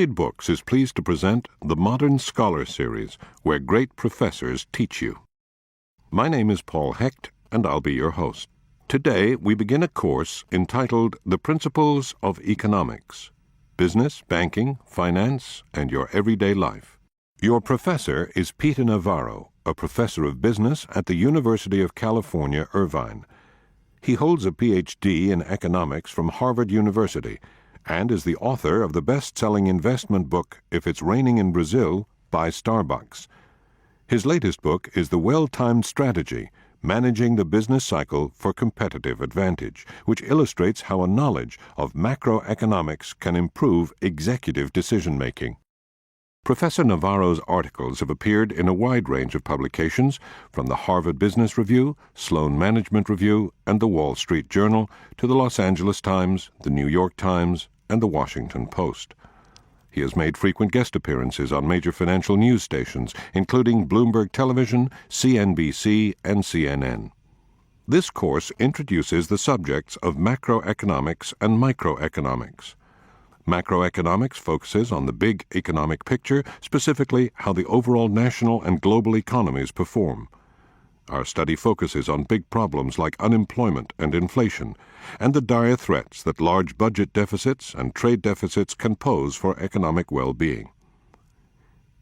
Books is pleased to present the Modern Scholar series, where great professors teach you. My name is Paul Hecht, and I'll be your host. Today, we begin a course entitled The Principles of Economics: Business, Banking, Finance, and Your Everyday Life. Your professor is Peter Navarro, a professor of business at the University of California, Irvine. He holds a Ph.D. in economics from Harvard University and is the author of the best-selling investment book, If It's Raining in Brazil, by Starbucks. His latest book is The Well-Timed Strategy, Managing the Business Cycle for Competitive Advantage, which illustrates how a knowledge of macroeconomics can improve executive decision-making. Professor Navarro's articles have appeared in a wide range of publications, from the Harvard Business Review, Sloan Management Review, and the Wall Street Journal, to the Los Angeles Times, the New York Times, and the Washington Post. He has made frequent guest appearances on major financial news stations, including Bloomberg Television, CNBC, and CNN. This course introduces the subjects of macroeconomics and microeconomics. Macroeconomics focuses on the big economic picture, specifically how the overall national and global economies perform. Our study focuses on big problems like unemployment and inflation, and the dire threats that large budget deficits and trade deficits can pose for economic well-being.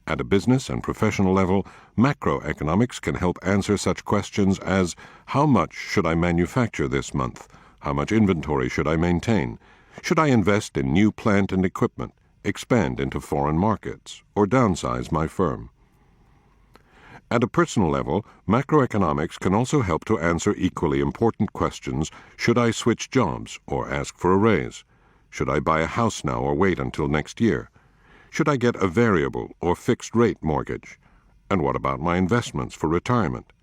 At a business and professional level, macroeconomics can help answer such questions as, how much should I manufacture this month? How much inventory should I maintain? Should I invest in new plant and equipment, expand into foreign markets, or downsize my firm? At a personal level, macroeconomics can also help to answer equally important questions: should I switch jobs or ask for a raise? Should I buy a house now or wait until next year? Should I get a variable or fixed-rate mortgage? And what about my investments for retirement?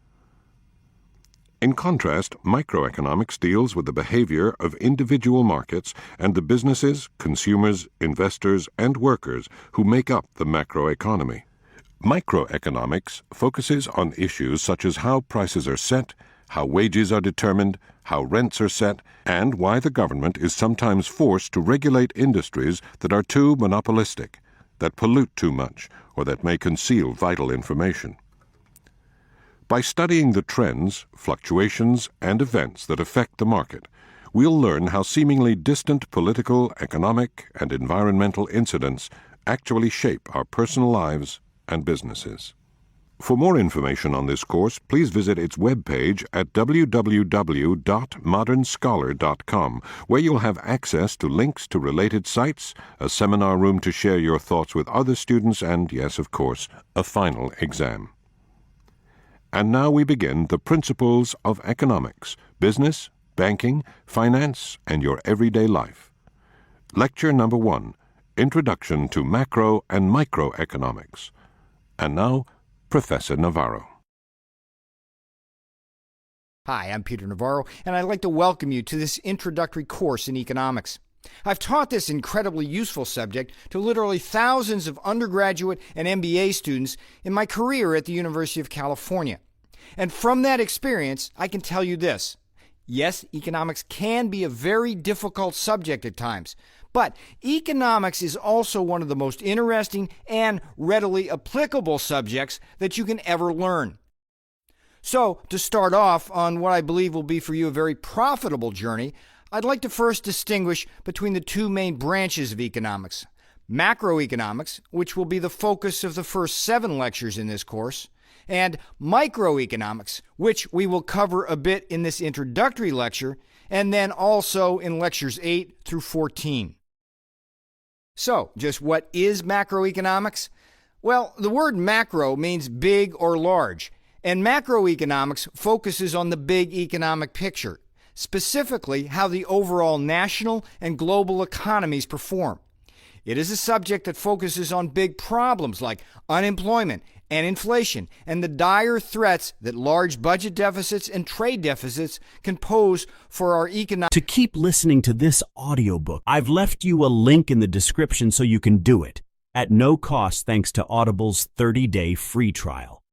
In contrast, microeconomics deals with the behavior of individual markets and the businesses, consumers, investors, and workers who make up the macroeconomy. Microeconomics focuses on issues such as how prices are set, how wages are determined, how rents are set, and why the government is sometimes forced to regulate industries that are too monopolistic, that pollute too much, or that may conceal vital information. By studying the trends, fluctuations, and events that affect the market, we'll learn how seemingly distant political, economic, and environmental incidents actually shape our personal lives and businesses. For more information on this course, please visit its webpage at www.modernscholar.com, where you'll have access to links to related sites, a seminar room to share your thoughts with other students, and, yes, of course, a final exam. And now we begin the Principles of Economics: Business, Banking, Finance, and Your Everyday Life. Lecture number 1, Introduction to Macro and Microeconomics. And now, Professor Navarro. Hi, I'm Peter Navarro, and I'd like to welcome you to this introductory course in economics. I've taught this incredibly useful subject to literally thousands of undergraduate and MBA students in my career at the University of California. And from that experience, I can tell you this: yes, economics can be a very difficult subject at times, but economics is also one of the most interesting and readily applicable subjects that you can ever learn. So, to start off on what I believe will be for you a very profitable journey, I'd like to first distinguish between the two main branches of economics: macroeconomics, which will be the focus of the first 7 lectures in this course, and microeconomics, which we will cover a bit in this introductory lecture, and then also in lectures 8 through 14. So, just what is macroeconomics? Well, the word macro means big or large, and macroeconomics focuses on the big economic picture, specifically how the overall national and global economies perform. It is a subject that focuses on big problems like unemployment and inflation and the dire threats that large budget deficits and trade deficits can pose for our economic. To keep listening to this audiobook, I've left you a link in the description so you can do it at no cost, thanks to Audible's 30-day free trial.